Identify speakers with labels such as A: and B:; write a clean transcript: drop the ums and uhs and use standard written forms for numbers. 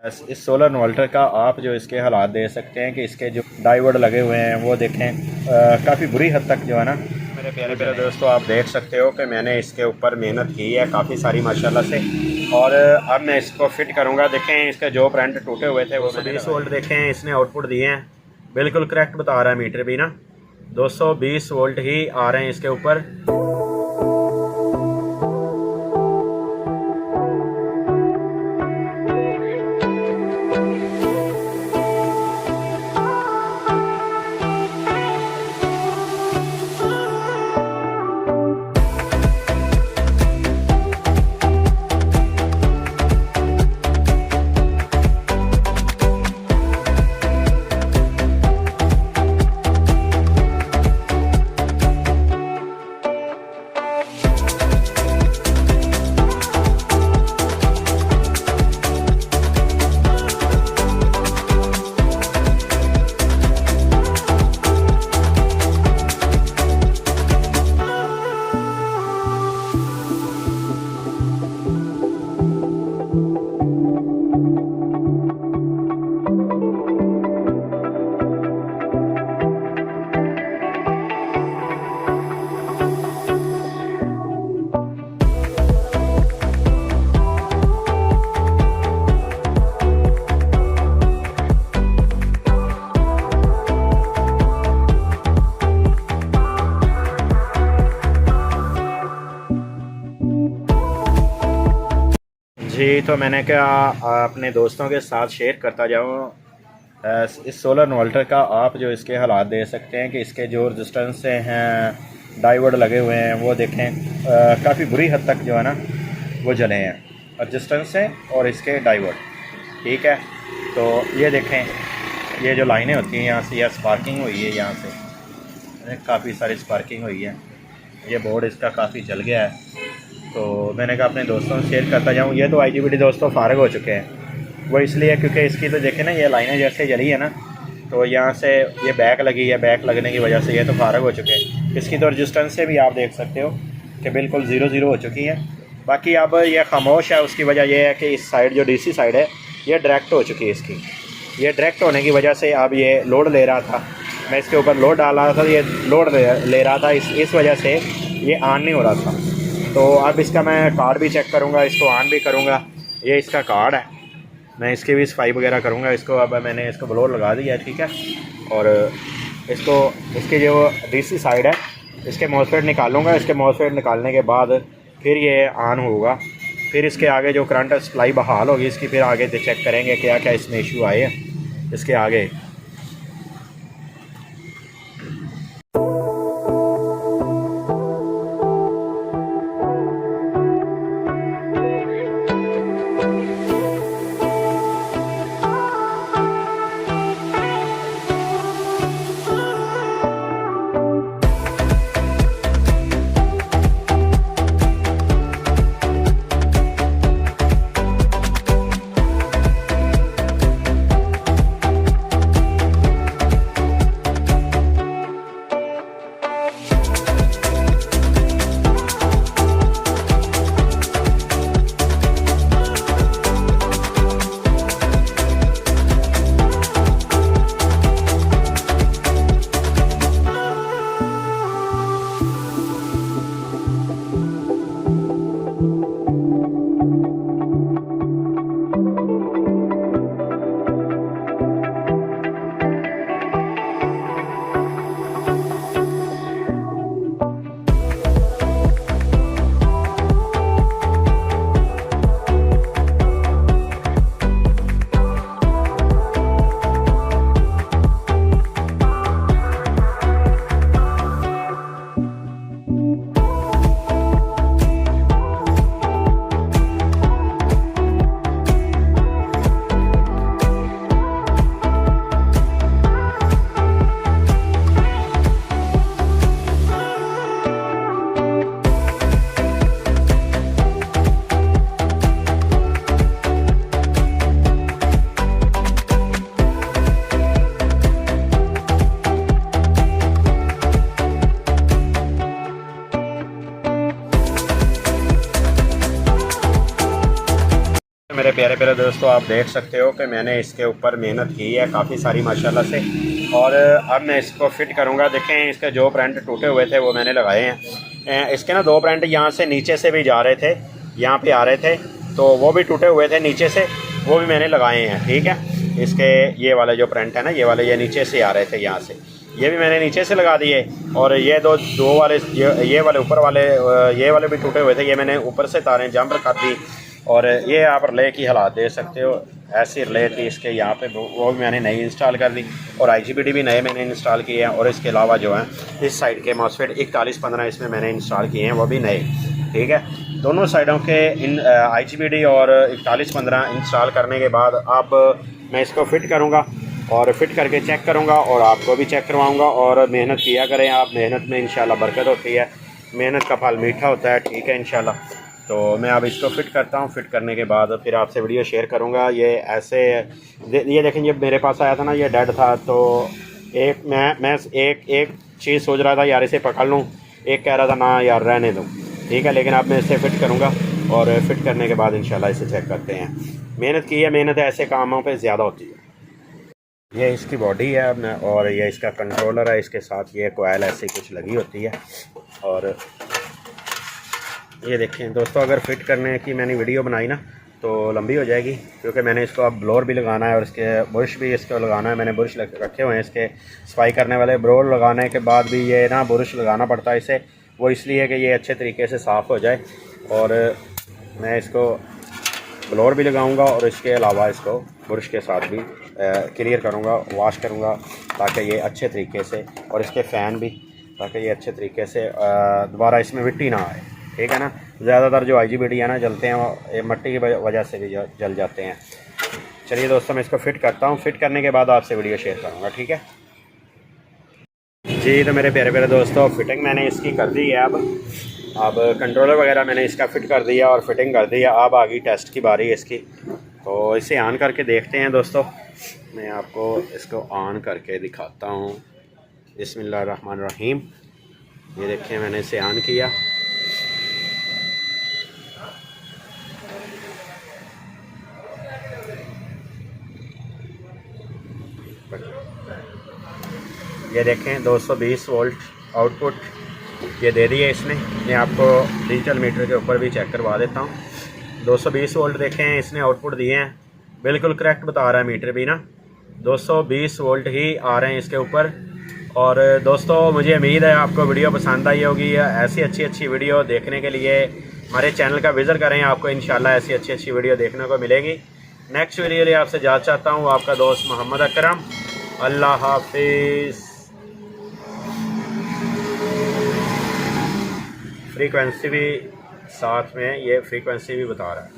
A: इस solar inverter का आप जो इसके हालात दे सकते हैं कि इसके जो डायोड लगे हुए हैं वो देखें, काफ़ी बुरी हद तक जो है ना। मेरे प्यारे प्यारे दोस्तों, आप देख सकते हो कि मैंने इसके ऊपर मेहनत की है काफ़ी सारी माशाल्लाह से। और अब मैं इसको फिट करूँगा। देखें इसके जो प्रिंट टूटे हुए थे वो 220 वोल्ट देखें इसने आउटपुट दिए हैं। बिल्कुल करेक्ट बता रहा है मीटर भी ना, 220 वोल्ट ही आ रहे हैं इसके ऊपर। जी, तो मैंने क्या अपने दोस्तों के साथ शेयर करता जाऊँ इस सोलर इन्वर्टर का आप जो इसके हालात दे सकते हैं कि इसके जो रेजिस्टेंस हैं, डायोड लगे हुए हैं वो देखें, काफ़ी बुरी हद तक जो है ना वो जले हैं। रेजिस्टेंस है और इसके डायोड, ठीक है। तो ये देखें, ये जो लाइनें होती हैं यहाँ से, यह स्पार्किंग हुई है, यहाँ से काफ़ी सारी स्पार्किंग हुई है। ये बोर्ड इसका काफ़ी जल गया है। तो मैंने कहा अपने दोस्तों से शेयर करता जाऊँ। ये तो IGBT दोस्तों फारग हो चुके हैं, वो इसलिए क्योंकि इसकी तो देखें ना, ये लाइनें जैसे जली है ना, तो यहाँ से ये बैक लगी है, बैक लगने की वजह से ये तो फारग हो चुके हैं। इसकी तो रजिस्टेंस से भी आप देख सकते हो कि बिल्कुल 0 हो चुकी है। बाकी अब ये खामोश है, उसकी वजह यह है कि इस साइड जो DC साइड है ये डायरेक्ट हो चुकी है इसकी। ये डायरेक्ट होने की वजह से अब ये लोड ले रहा था, मैं इसके ऊपर लोड डाल रहा था, ये लोड ले रहा था, इस वजह से ये ऑन नहीं हो रहा था। तो अब इसका मैं कार्ड भी चेक करूँगा, इसको ऑन भी करूँगा। ये इसका कार्ड है, मैं इसकी भी सफाई वगैरह करूँगा इसको। अब मैंने इसको ब्लोर लगा दिया है, ठीक है। और इसको इसकी जो DC साइड है इसके मॉसफेट निकालूँगा। इसके मॉसफेट निकालने के बाद फिर ये ऑन होगा, फिर इसके आगे जो करंट सप्लाई बहाल होगी इसकी, फिर आगे चेक करेंगे क्या क्या इसमें इशू आए हैं इसके आगे। प्यारे प्यारे दोस्तों, आप देख सकते हो कि मैंने इसके ऊपर मेहनत की है काफ़ी सारी माशाल्लाह से। और अब मैं इसको फिट करूँगा। देखें इसके जो प्रिंट टूटे हुए थे वो मैंने लगाए हैं। इसके ना 2 प्रिंट यहाँ से नीचे से भी जा रहे थे, यहाँ पे आ रहे थे, तो वो भी टूटे हुए थे नीचे से, वो भी मैंने लगाए हैं। ठीक है, इसके ये वाले जो प्रिंट है ना, ये वाले ये नीचे से आ रहे थे यहाँ से, ये भी मैंने नीचे से लगा दिए। और ये दो वाले ये वाले ऊपर वाले, ये वाले भी टूटे हुए थे, ये मैंने ऊपर से तारें जंप कर दी। और ये आप रिले की हालात दे सकते हो, ऐसी रिले थी इसके यहाँ पे, वो भी मैंने नई इंस्टॉल कर दी। और IGBT भी नए मैंने इंस्टॉल किए हैं। और इसके अलावा जो है इस साइड के मॉसफेट 4115 इसमें मैंने इंस्टॉल किए हैं, वो भी नए। ठीक है, दोनों साइडों के इन IGBT और 4115 इंस्टॉल करने के बाद अब मैं इसको फिट करूँगा और फिट करके चेक करूँगा और आपको भी चेक करवाऊँगा। और मेहनत किया करें आप, मेहनत में इंशाल्लाह बरकत होती है, मेहनत का फल मीठा होता है। ठीक है इंशाल्लाह। तो मैं अब इसको फिट करता हूँ, फिट करने के बाद फिर आपसे वीडियो शेयर करूँगा। ये ऐसे ये देखें, जब मेरे पास आया था ना ये डेड था, तो मैं एक चीज़ सोच रहा था यार इसे पकड़ लूँ, एक कह रहा था ना यार रहने दूँ। ठीक है, लेकिन अब मैं इसे फिट करूँगा और फिट करने के बाद इंशाल्लाह इसे चेक करते हैं। मेहनत की है, मेहनत ऐसे कामों पर ज़्यादा होती है। ये इसकी बॉडी है और ये इसका कंट्रोलर है, इसके साथ ये कोयल ऐसी कुछ लगी होती है। और ये देखें दोस्तों, अगर फिट करने की मैंने वीडियो बनाई ना तो लंबी हो जाएगी, क्योंकि मैंने इसको अब ब्लोअर भी लगाना है और इसके बुरश भी इसको लगाना है। मैंने बुरश रखे हुए हैं इसके सफाई करने वाले। ब्लोअर लगाने के बाद भी ये ना बुरश लगाना पड़ता है इसे, वो इसलिए कि ये अच्छे तरीके से साफ़ हो जाए। और मैं इसको ब्लोअर भी लगाऊंगा और इसके अलावा इसको बुरश के साथ भी क्लियर करूंगा, वॉश करूंगा, ताकि ये अच्छे तरीके से, और इसके फ़ैन भी, ताकि ये अच्छे तरीके से दोबारा इसमें मिट्टी ना आए। ठीक है ना, ज़्यादातर जो IGBT है ना जलते हैं, वो मट्टी की वजह से भी जल जाते हैं। चलिए दोस्तों, मैं इसको फिट करता हूँ, फिट करने के बाद आपसे वीडियो शेयर करूँगा। ठीक है जी। तो मेरे प्यारे प्यारे दोस्तों, फिटिंग मैंने इसकी कर दी है। अब कंट्रोलर वगैरह मैंने इसका फ़िट कर दिया और फिटिंग कर दी है। अब आ गई टेस्ट की बारी है इसकी, तो इसे ऑन करके देखते हैं दोस्तों। मैं आपको इसको ऑन करके दिखाता हूँ। बिस्मिल्लाहिर्रहमानिर्रहीम। ये देखें, मैंने इसे ऑन किया। ये देखें 220 वोल्ट आउटपुट ये दे दिए इसने। मैं आपको डिजिटल मीटर के ऊपर भी चेक करवा देता हूँ। 220 वोल्ट देखें इसने आउटपुट दिए हैं, बिल्कुल करेक्ट बता रहा है मीटर भी ना, 220 वोल्ट ही आ रहे हैं इसके ऊपर। और दोस्तों, मुझे उम्मीद है आपको वीडियो पसंद आई होगी। ऐसी अच्छी वीडियो देखने के लिए हमारे चैनल का विज़िट करें, आपको इंशाल्लाह ऐसी अच्छी वीडियो देखने को मिलेगी। नेक्स्ट वीडियो लिए आपसे इजाज़त चाहता हूँ, आपका दोस्त मोहम्मद अकरम। अल्लाह हाफिज़। फ्रीक्वेंसी भी साथ में, ये फ्रीक्वेंसी भी बता रहा है।